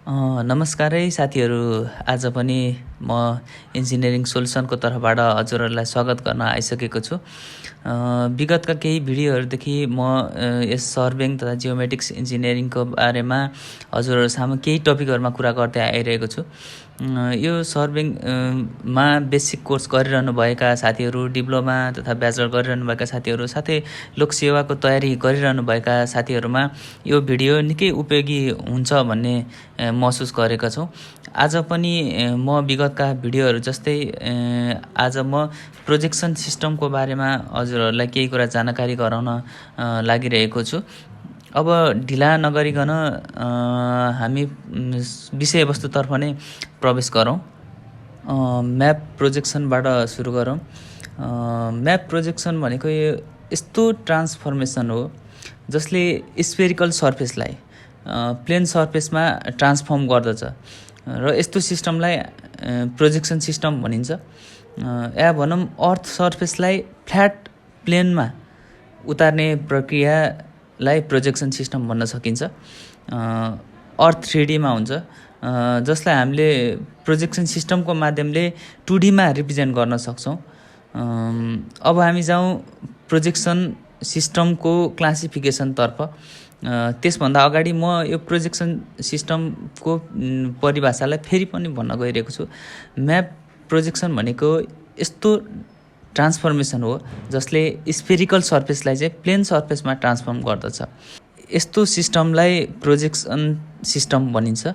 नमस्कार है साथीहरू। आज पनि म इन्जिनियरिङ सोल्युसनको तर्फबाट हजुरहरूलाई स्वागत गर्न आइसकेको छु। विगतका केही भिडियोहरूदेखि म यस सर्भेङ तथा जियोमेट्रिक्स इन्जिनियरिङको बारेमा हजुरहरू सामु केही टपिकहरूमा कुरा गर्दै आइरहेको छु। यो सर्भेङ मा बेसिक कोर्स गरिरहनुभएका साथीहरू, डिप्लोमा तथा ब्याचलर गरिरहनुभएका साथीहरू, साथै लोकसेवाको तयारी गरिरहनुभएका साथीहरूमा यो भिडियो निकै उपयोगी हुन्छ भन्ने महसुस गरेका छौँ। आज पनि म विगतका भिडियोहरू जस्तै आज म प्रोजेक्सन सिस्टमको बारेमा हजुरहरूलाई केही कुरा जानकारी गराउन लागिरहेको छु। अब ढिला नगरिकन हामी विषयवस्तुतर्फ नै प्रवेश गरौँ। म्याप प्रोजेक्सनबाट सुरु गरौँ। म्याप प्रोजेक्सन भनेको यस्तो ट्रान्सफर्मेसन हो जसले स्फेरिकल सर्फेसलाई प्लेन सर्फेसमा ट्रान्सफर्म गर्दछ र यस्तो सिस्टमलाई प्रोजेक्सन सिस्टम भनिन्छ। या भनौँ अर्थ सर्फेसलाई फ्ल्याट प्लेनमा उतार्ने प्रक्रियालाई प्रोजेक्सन सिस्टम भन्न सकिन्छ। अर्थ 3D मा हुन्छ, जसलाई हामीले प्रोजेक्सन सिस्टमको माध्यमले 2D मा रिप्रेजेन्ट गर्न सक्छौँ। अब हामी जाउँ प्रोजेक्सन सिस्टमको क्लासिफिकेसनतर्फ। त्यसभन्दा अगाडि म यो प्रोजेक्सन सिस्टमको परिभाषालाई फेरि पनि भन्न गइरहेको छु। म्याप प्रोजेक्सन भनेको यस्तो ट्रान्सफर्मेसन हो जसले स्फेरिकल सर्फेसलाई चाहिँ प्लेन सर्फेसमा ट्रान्सफर्म गर्दछ। यस्तो सिस्टमलाई प्रोजेक्सन सिस्टम भनिन्छ।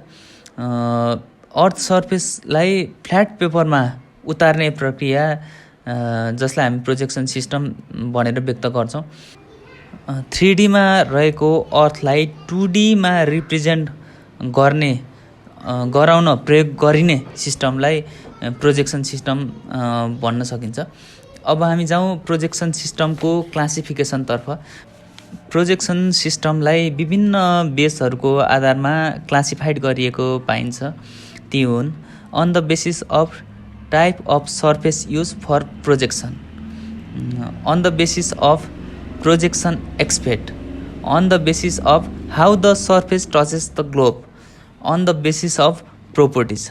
अर्थ सर्फेसलाई फ्ल्याट पेपरमा उतार्ने प्रक्रिया जसलाई हामी प्रोजेक्सन सिस्टम भनेर व्यक्त गर्छौँ। 3D मा रहेको अर्थलाई 2D मा रिप्रेजेन्ट गराउन प्रयोग गरिने सिस्टमलाई प्रोजेक्सन सिस्टम भन्न सकिन्छ। अब हामी जाउँ प्रोजेक्सन सिस्टमको क्लासिफिकेसनतर्फ। प्रोजेक्सन सिस्टमलाई विभिन्न बेसहरूको आधारमा क्लासिफाइड गरिएको पाइन्छ। ती हुन्: on the basis of type of surface use for projection, on the basis of projection expert, on the basis of how the surface touches the globe, on the basis of properties।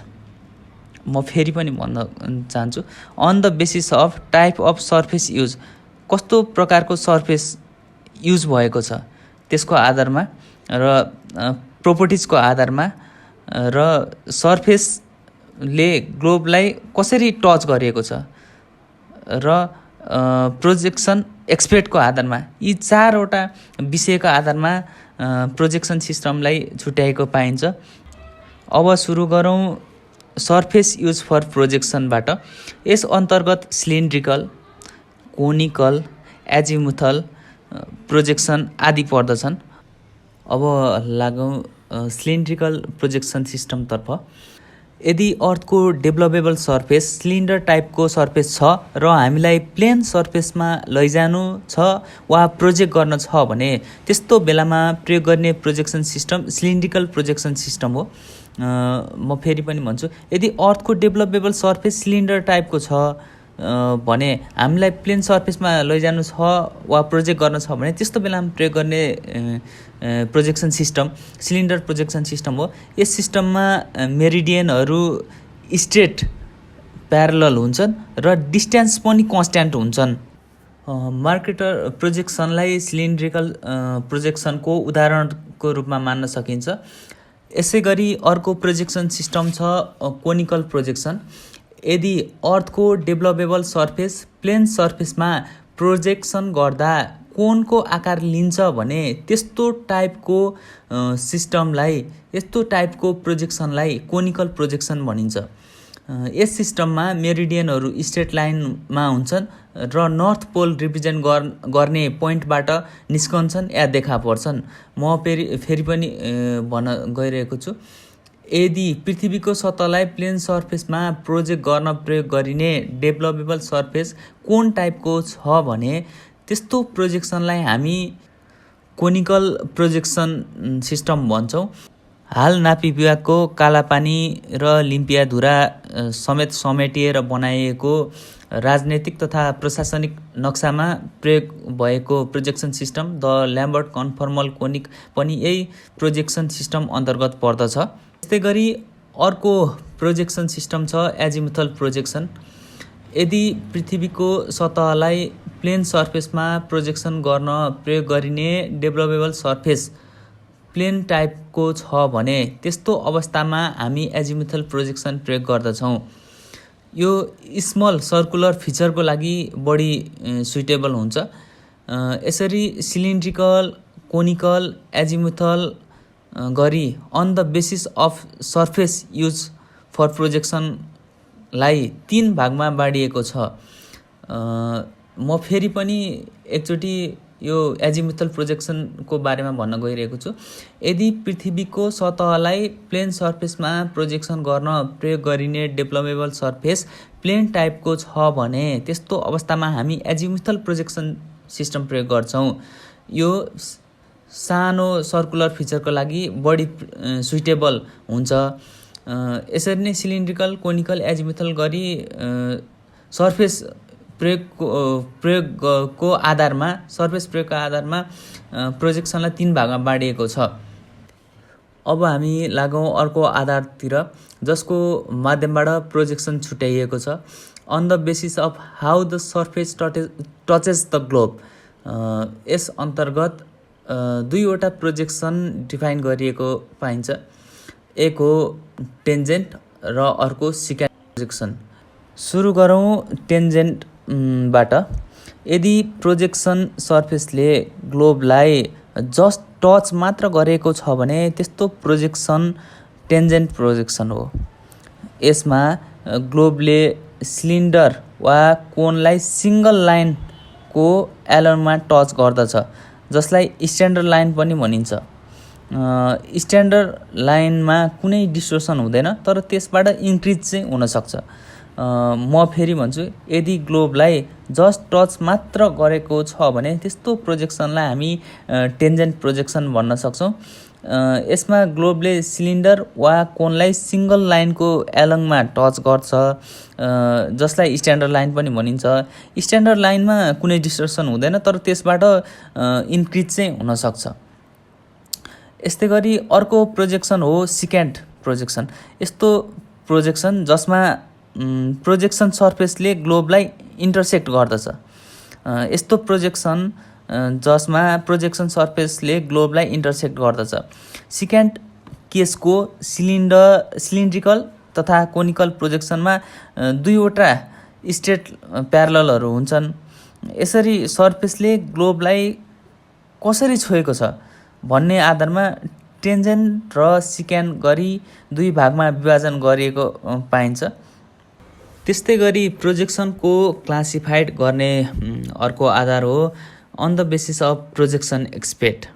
म फेरि पनि भन्न चाहन्छु, on the basis of type of surface use, कस्तो प्रकारको surface use भएको छ त्यसको आधारमा र प्रोपर्टिजको आधारमा र सर्फेसले ग्लोबलाई कसरी टच गरिएको छ र प्रोजेक्सन एक्सपेक्टको आधारमा, यी 4वटा विषयको आधारमा प्रोजेक्सन सिस्टमलाई छुट्याएको पाइन्छ। अब सुरु गरौँ सर्फेस युज फर प्रोजेक्सनबाट। यस अन्तर्गत सिलिन्ड्रिकल, कोनिकल, एजिमुथल प्रोजेक्सन आदि पर्दछन्। अब लागौँ सिलिन्ड्रिकल प्रोजेक्सन सिस्टमतर्फ। यदि अर्थको डेभलपेबल सर्फेस सिलिन्डर टाइपको सर्फेस छ र हामीलाई प्लेन सर्फेसमा लैजानु छ वा प्रोजेक्ट गर्न छ भने त्यस्तो बेलामा प्रयोग गर्ने projection system cylindrical projection system हो। म फेरि पनि भन्छु, यदि अर्थको डेभलपेबल सर्फेस सिलिन्डर टाइपको छ भने हामीलाई प्लेन सर्फेसमा लैजानु छ वा प्रोजेक्ट गर्न छ भने त्यस्तो बेलामा प्रयोग गर्ने projection system cylinder projection system हो। यस सिस्टममा मेरिडियनहरू स्ट्रेट प्यारलल हुन्छन् र डिस्टेन्स पनि कन्स्ट्यान्ट हुन्छन्। मार्केटर प्रोजेक्सनलाई सिलिन्ड्रिकल प्रोजेक्सनको उदाहरणको रूपमा मान्न सकिन्छ। यसै गरी अर्को प्रोजेक्सन सिस्टम छ कोनिकल प्रोजेक्सन। यदि अर्थको डेभलपेबल सर्फेस प्लेन सर्फेसमा प्रोजेक्सन गर्दा कोनको आकार लिन्छ भने त्यस्तो टाइपको सिस्टमलाई, यस्तो टाइपको प्रोजेक्सनलाई कोनिकल प्रोजेक्सन भनिन्छ। यस सिस्टममा मेरिडियनहरू स्ट्रेट लाइनमा हुन्छन् र नर्थ पोल रिप्रेजेन्ट गर्ने पोइन्टबाट निस्कन्छन् या देखा पर्छन्। म फेरि पनि भन्न गइरहेको छु, यदि पृथ्वीको सतहलाई प्लेन सर्फेसमा प्रोजेक्ट गर्न प्रयोग गरिने डेभलपेबल सर्फेस कोन टाइपको छ भने त्यस्तो प्रोजेक्सनलाई हामी कोनिकल प्रोजेक्सन सिस्टम भन्छौँ। हाल नापी विभागको कालापानी र लिम्पियाधुरा समेत समेटिएर बनाइएको राजनैतिक तथा प्रशासनिक नक्सामा प्रयोग भएको projection system the Lambert conformal conic पनि यही प्रोजेक्सन सिस्टम अन्तर्गत पर्दछ। त्यस्तै गरी अर्को प्रोजेक्सन सिस्टम छ एजिमुथल प्रोजेक्सन। यदि पृथ्वीको सतहलाई प्लेन सर्फेसमा प्रोजेक्सन गर्न प्रयोग गरिने डेभलपेबल सर्फेस प्लेन टाइपको छ भने त्यस्तो अवस्थामा हामी एजिमुथल प्रोजेक्सन प्रयोग गर्दछौँ। यो स्मल सर्कुलर फिचरको लागि बढी सुइटेबल हुन्छ। यसरी सिलिन्ड्रिकल, कोनिकल, एजिमुथल गरी on the basis of surface use for प्रोजेक्सनलाई 3 भागमा बाँडिएको छ। म फेरि पनि एकचोटि यो एजिमुथल प्रोजेक्सनको बारेमा भन्न गइरहेको छु। यदि पृथ्वीको सतहलाई प्लेन सर्फेसमा प्रोजेक्सन गर्न प्रयोग गरिने डेभलपेबल सर्फेस प्लेन टाइपको छ भने त्यस्तो अवस्थामा हामी एजिमुथल प्रोजेक्सन सिस्टम प्रयोग गर्छौँ। यो सानो सर्कुलर फिचरको लागि बढी सुइटेबल हुन्छ। यसरी नै सिलिन्ड्रिकल, कोनिकल, एजिमुथल गरी सर्फेस प्रयोगको आधारमा प्रोजेक्सनलाई 3 भागमा बाँडिएको छ। अब हामी लागौँ अर्को आधारतिर जसको माध्यमबाट प्रोजेक्सन छुट्याइएको छ। On the basis of how the surface touches the globe. यस अन्तर्गत 2वटा प्रोजेक्सन डिफाइन गरिएको पाइन्छ। एक हो टेन्जेन्ट र अर्को सिकेन्ट प्रोजेक्सन। सुरु गरौँ टेन्जेन्टबाट। यदि प्रोजेक्सन सर्फेसले ग्लोबलाई जस्ट टच मात्र गरेको छ भने त्यस्तो प्रोजेक्सन टेन्जेन्ट प्रोजेक्सन हो। यसमा ग्लोबले सिलिन्डर वा कोनलाई सिङ्गल लाइनको एलनमा टच गर्दछ, जसलाई स्ट्यान्डर्ड लाइन पनि भनिन्छ। स्ट्यान्डर्ड लाइनमा कुनै डिस्टोर्सन हुँदैन, तर त्यसबाट इन्क्रिज चाहिँ हुनसक्छ। म फेरि भन्छु, यदि ग्लोबलाई जस्ट टच मात्र गरेको छ भने त्यस्तो प्रोजेक्सनलाई हामी टेन्जेन्ट प्रोजेक्सन भन्न सक्छौँ। यसमा ग्लोबले सिलिन्डर वा कोनलाई सिङ्गल लाइनको एलङमा टच गर्छ, जसलाई स्ट्यान्डर्ड लाइन पनि भनिन्छ। स्ट्यान्डर्ड लाइनमा कुनै डिस्टोर्सन हुँदैन, तर त्यसबाट इन्क्रिज चाहिँ हुनसक्छ। यस्तै गरी अर्को प्रोजेक्सन हो सिकेन्ट प्रोजेक्सन। यस्तो प्रोजेक्सन जसमा प्रोजेक्सन सर्फेसले ग्लोबलाई इन्टरसेक्ट गर्दछ। यस्तो प्रोजेक्सन जसमा प्रोजेक्सन सर्फेसले ग्लोबलाई इन्टरसेक्ट गर्दछ। सिकेन्ट केसको सिलिन्ड्रिकल तथा कोनिकल प्रोजेक्सनमा 2वटा स्ट्रेट प्यारललहरू हुन्छन्। यसरी सर्फेसले ग्लोबलाई कसरी छोएको छ भन्ने आधारमा टेन्जेन्ट र सिकेन्ट गरी 2 भागमा विभाजन गरिएको पाइन्छ। त्यस्तै गरी प्रोजेक्सनको क्लासिफाइड गर्ने अर्को आधार हो on the basis of projection aspect.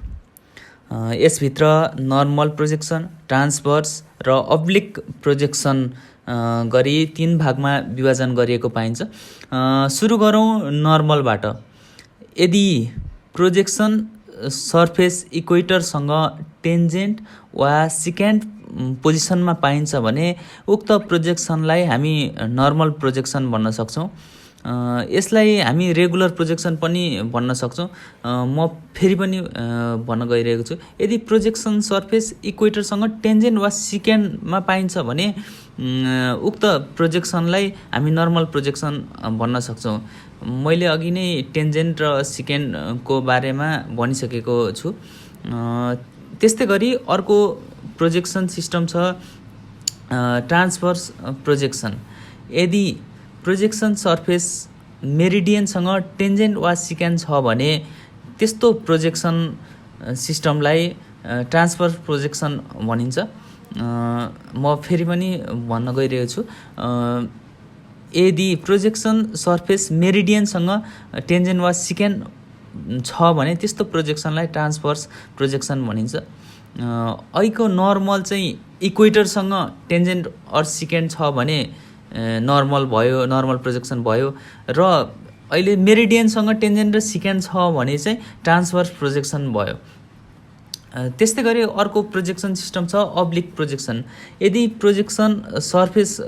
यसभित्र नर्मल प्रोजेक्सन, ट्रान्सभर्स र अब्लिक प्रोजेक्सन गरी 3 भागमा विभाजन गरिएको पाइन्छ। सुरु गरौँ नर्मलबाट। यदि प्रोजेक्सन सर्फेस इक्वेटरसँग टेन्जेन्ट वा सिकेन्ट पोजिसनमा पाइन्छ भने उक्त प्रोजेक्सनलाई हामी नर्मल प्रोजेक्सन भन्न सक्छौँ। यसलाई हामी रेगुलर प्रोजेक्सन पनि भन्न सक्छौँ। म फेरि पनि भन्न गइरहेको छु, यदि प्रोजेक्सन सर्फेस इक्वेटरसँग टेन्जेन्ट वा सिकेन्टमा पाइन्छ भने उक्त प्रोजेक्सनलाई हामी नर्मल प्रोजेक्सन भन्न सक्छौँ। मैले अघि नै टेन्जेन्ट र सिकेन्टको बारेमा भनिसकेको छु। त्यस्तै गरी अर्को प्रोजेक्सन सिस्टम छ ट्रान्सभर्स प्रोजेक्सन। यदि प्रोजेक्सन सर्फेस मेरिडियनसँग टेन्जेन्ट वा सिकेन्ट छ भने त्यस्तो प्रोजेक्सन सिस्टमलाई ट्रान्सभर्स प्रोजेक्सन भनिन्छ। म फेरि पनि भन्न गइरहेको छु, यदि प्रोजेक्सन सर्फेस मेरिडियनसँग टेन्जेन्ट वा सिकेन्ट छ भने त्यस्तो प्रोजेक्सनलाई ट्रान्सभर्स प्रोजेक्सन भनिन्छ। अहिलेको नर्मल चाहिँ इक्वेटरसँग टेन्जेन्ट अर सिकेन्ट छ भने नर्मल भयो, नर्मल प्रोजेक्सन भयो। र अहिले मेरिडियनसँग टेन्जेन्ट र सिकेन्ट छ भने चाहिँ ट्रान्सभर्स प्रोजेक्सन भयो। त्यस्तै गरी अर्को प्रोजेक्सन सिस्टम छ अब्लिक प्रोजेक्सन। यदि प्रोजेक्सन सर्फेस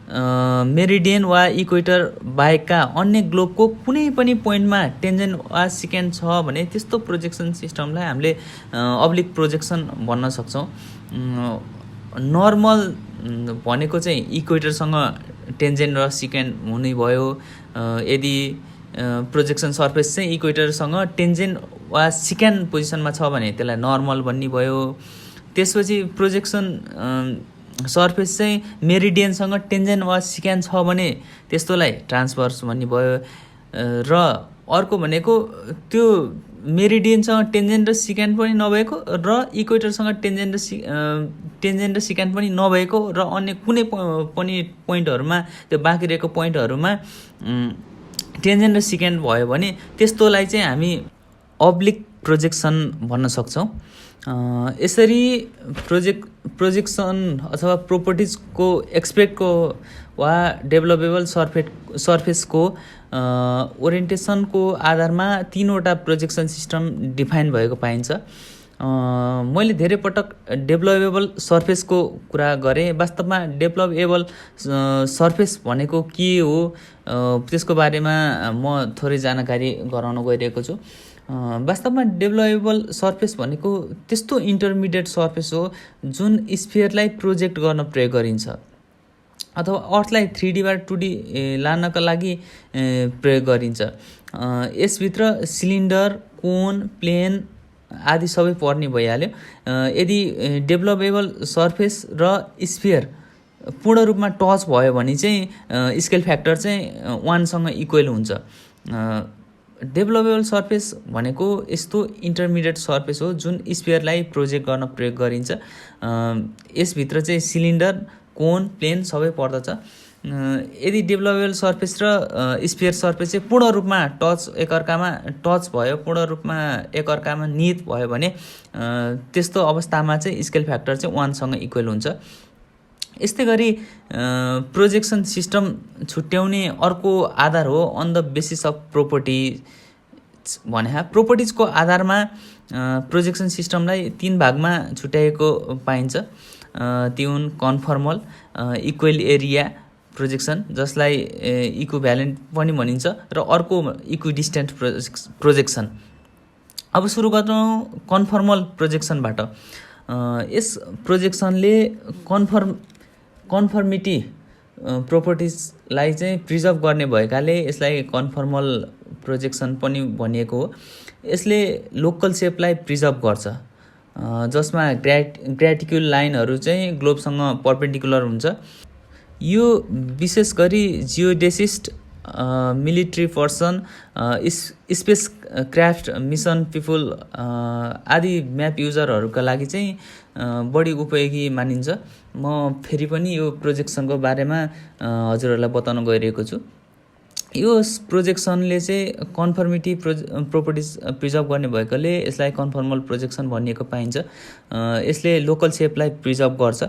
मेरिडियन वा इक्वेटर बाहेकका अन्य ग्लोबको कुनै पनि पोइन्टमा टेन्जेन्ट वा सिकेन्ट छ भने त्यस्तो प्रोजेक्सन सिस्टमलाई हामीले अब्लिक प्रोजेक्सन भन्न सक्छौँ। नर्मल भनेको चाहिँ इक्वेटरसँग टेन्जेन्ट र सिकेन्ड हुने भयो। यदि प्रोजेक्सन सर्फेस चाहिँ इक्वेटरसँग टेन्जेन्ट वा सिकेन्ड पोजिसनमा छ भने त्यसलाई नर्मल भन्ने भयो। त्यसपछि प्रोजेक्सन सर्फेस चाहिँ मेरिडियनसँग टेन्जेन्ट वा सिकेन्ड छ भने त्यस्तोलाई ट्रान्सभर्स भन्ने भयो। र अर्को भनेको त्यो मेरिडियनसँग टेन्जेन्ट र सिकेन्ड पनि नभएको र इक्वेटरसँग टेन्जेन्ट र सिकेन्ड पनि नभएको र अन्य कुनै पनि पोइन्टहरूमा त्यो बाँकी रहेको पोइन्टहरूमा टेन्जेन्ट र सिकेन्ड भयो भने त्यस्तोलाई चाहिँ हामी अब्लिक प्रोजेक्सन भन्न सक्छौँ। यसरी प्रोजेक्सन अथवा प्रोपर्टिजको एक्सपेक्टको वा डेभलपेबल सर्फेसको ओरिएन्टेसनको आधारमा 3वटा प्रोजेक्सन सिस्टम डिफाइन भएको पाइन्छ। मैले धेरै पटक डेभलपेबल सर्फेसको कुरा गरेँ। वास्तवमा डेभलपेबल सर्फेस भनेको के हो त्यसको बारेमा म थोरै जानकारी गराउन गइरहेको छु। वास्तवमा डेभलपेबल सर्फेस भनेको त्यस्तो इन्टरमिडिएट सर्फेस हो जुन स्फियरलाई प्रोजेक्ट गर्न प्रयोग गरिन्छ अथवा अर्थलाई 3D बाट 2D लानका लागि प्रयोग गरिन्छ। यसभित्र सिलिन्डर, कोन, प्लेन आदि सबै पर्ने भइहाल्यो। यदि डेभलपेबल सर्फेस र स्फियर पूर्ण रूपमा टच भयो भने चाहिँ स्केल फ्याक्टर चाहिँ 1 सँग इक्वल हुन्छ। डेभलपेबल सर्फेस भनेको यस्तो इन्टरमिडिएट सर्फेस हो जुन स्फियरलाई प्रोजेक्ट गर्न प्रयोग गरिन्छ। यसभित्र चाहिँ सिलिन्डर, कोन, प्लेन सबै पर्दछ। यदि डेभलपेबल सर्फेस र स्फियर सर्फेस चाहिँ पूर्ण रूपमा एकअर्कामा टच भयो, पूर्ण रूपमा एकअर्कामा निहित भयो भने त्यस्तो अवस्थामा चाहिँ स्केल फ्याक्टर चाहिँ 1 सँग इक्वल हुन्छ। यस्तै गरी प्रोजेक्सन सिस्टम छुट्याउने अर्को आधार हो on the basis of properties भने। प्रोपर्टिजको आधारमा प्रोजेक्सन सिस्टमलाई 3 भागमा छुट्याएको पाइन्छ। ती हुन् कन्फर्मल, इक्वल एरिया प्रोजेक्सन जसलाई इक्विभ्यालेन्ट पनि भनिन्छ र अर्को इक्विडिस्टेन्ट प्रोजेक्सन। अब सुरु गरौँ कन्फर्मल प्रोजेक्सनबाट। यस प्रोजेक्सनले कन्फर्मिटी प्रोपर्टिजलाई चाहिँ प्रिजर्भ गर्ने भएकाले यसलाई कन्फर्मल प्रोजेक्सन पनि भनिएको हो। यसले लोकल सेपलाई प्रिजर्भ गर्छ जसमा ग्राटिक्युल लाइनहरू चाहिँ ग्लोबसँग पर्पेन्डिकुलर हुन्छ। यो विशेष गरी geodesist, military person, space craft mission people आदि म्याप युजरहरूका लागि चाहिँ बढी उपयोगी मानिन्छ। म फेरि पनि यो प्रोजेक्सनको बारेमा हजुरहरूलाई बताउन गइरहेको छु। यो प्रोजेक्सनले चाहिँ कन्फर्मिटी प्रोपर्टिज प्रिजर्भ गर्ने भएकोले यसलाई कन्फर्मल प्रोजेक्सन भनिएको पाइन्छ। यसले लोकल सेपलाई प्रिजर्भ गर्छ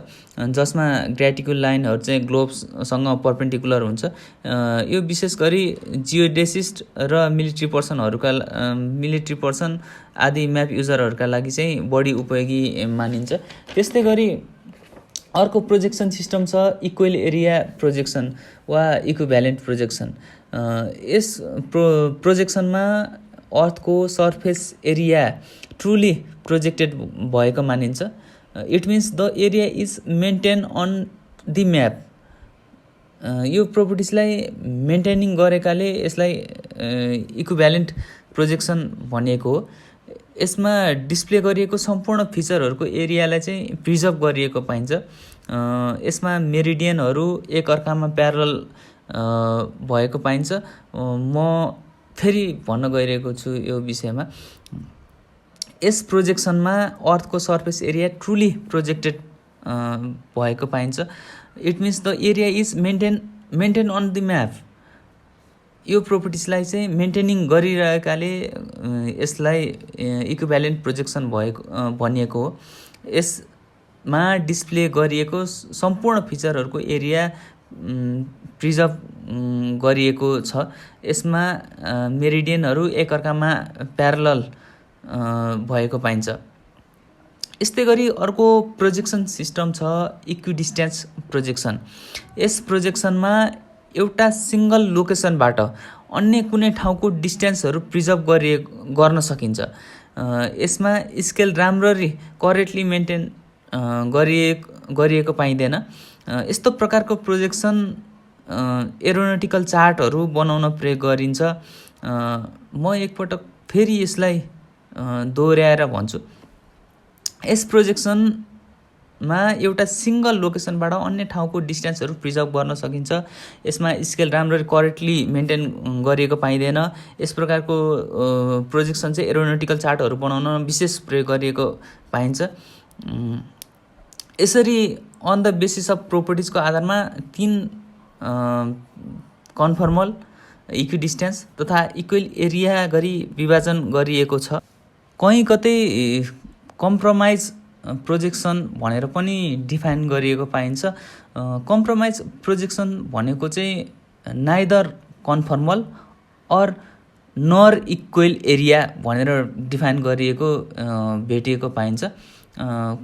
जसमा ग्राटिक्युल लाइनहरू चाहिँ ग्लोबसँग पर्पेन्डिकुलर हुन्छ। यो विशेष गरी जियोडेसिस्ट र मिलिट्री पर्सन आदि म्याप युजरहरूका लागि चाहिँ बढी उपयोगी मानिन्छ। त्यस्तै गरी अर्को प्रोजेक्सन सिस्टम छ इक्वल एरिया प्रोजेक्सन वा इक्विभ्यालेन्ट प्रोजेक्सन। यस प्रोजेक्सनमा अर्थको सर्फेस एरिया ट्रुली प्रोजेक्टेड भएको मानिन्छ। It means the area is maintain on the map. यो प्रोपर्टिजलाई मेन्टेनिङ गरेकाले यसलाई इक्विभ्यालेन्ट प्रोजेक्सन भनिएको हो। यसमा डिस्प्ले गरिएको सम्पूर्ण फिचरहरूको एरियालाई चाहिँ प्रिजर्भ गरिएको पाइन्छ। यसमा मेरिडियनहरू एकअर्कामा प्यारल भएको पाइन्छ। म फेरि भन्न गइरहेको छु यो विषयमा। यस प्रोजेक्सनमा अर्थको सर्फेस एरिया ट्रुली प्रोजेक्टेड भएको पाइन्छ। It means the area is maintain on the map. यो प्रोपर्टिजलाई चाहिँ मेन्टेनिङ गरिरहेकाले यसलाई इक्विभ्यालेन्ट प्रोजेक्सन भनिएको हो। यसमा डिस्प्ले गरिएको सम्पूर्ण फिचरहरूको एरिया प्रिजर्भ गरिएको छ। यसमा मेरिडियनहरू एकअर्कामा प्यारलल भएको पाइन्छ। यस्तै गरी अर्को प्रोजेक्सन सिस्टम छ इक्विडिस्टेन्स प्रोजेक्सन। यस प्रोजेक्सनमा एउटा सिङ्गल लोकेसनबाट अन्य कुनै ठाउँको डिस्टेन्सहरू प्रिजर्भ गर्न सकिन्छ। यसमा स्केल राम्ररी करेक्टली मेन्टेन गरिएको पाइँदैन। यस्तो प्रकारको प्रोजेक्सन एरोनोटिकल चार्टहरू बनाउन प्रयोग गरिन्छ। म एकपटक फेरि यसलाई दोहोऱ्याएर भन्छु। यस प्रोजेक्सनमा एउटा सिङ्गल लोकेसनबाट अन्य ठाउँको डिस्टेन्सहरू प्रिजर्भ गर्न सकिन्छ। यसमा स्केल राम्ररी करेक्टली मेन्टेन गरिएको पाइँदैन। यस प्रकारको प्रोजेक्सन चाहिँ एरोनोटिकल चार्टहरू बनाउन विशेष प्रयोग गरिएको पाइन्छ। यसरी अन द बेसिस अफ प्रोपर्टिजको आधारमा 3 कन्फर्मल, इक्विडिस्टेन्स तथा इक्वल एरिया गरी विभाजन गरिएको छ। कहीँ कतै कम्प्रोमाइज प्रोजेक्सन भनेर पनि डिफाइन गरिएको पाइन्छ। कम्प्रोमाइज प्रोजेक्सन भनेको चाहिँ neither conformal or nor equal area भनेर डिफाइन गरिएको भेटिएको पाइन्छ।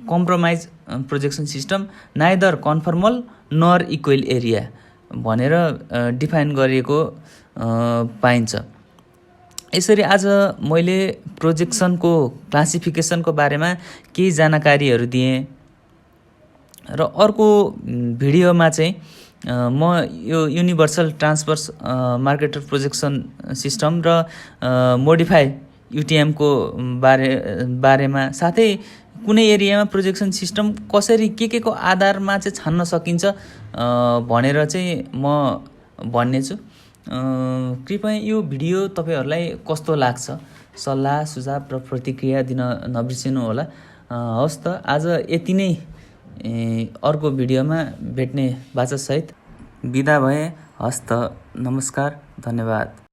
Compromise projection system neither conformal nor equal area भनेर डिफाइन गरिएको पाइन्छ। यसरी आज मैले प्रोजेक्सनको क्लासिफिकेसनको बारेमा केही जानकारीहरू दिएँ र अर्को भिडियोमा चाहिँ म यो universal transverse marketer projection system र मोडिफाई युटिएमको बारेमा साथै कुनै एरियामा प्रोजेक्सन सिस्टम कसरी के को आधारमा चाहिँ छान्न सकिन्छ भनेर चाहिँ म भन्नेछु। कृपया यो भिडियो तपाईँहरूलाई कस्तो लाग्छ सल्लाह सुझाव र प्रतिक्रिया दिन नबिर्सिनु होला। हवस् त आज यति नै। अर्को भिडियोमा भेट्ने बाचासहित बिदा भए। हस्त नमस्कार, धन्यवाद।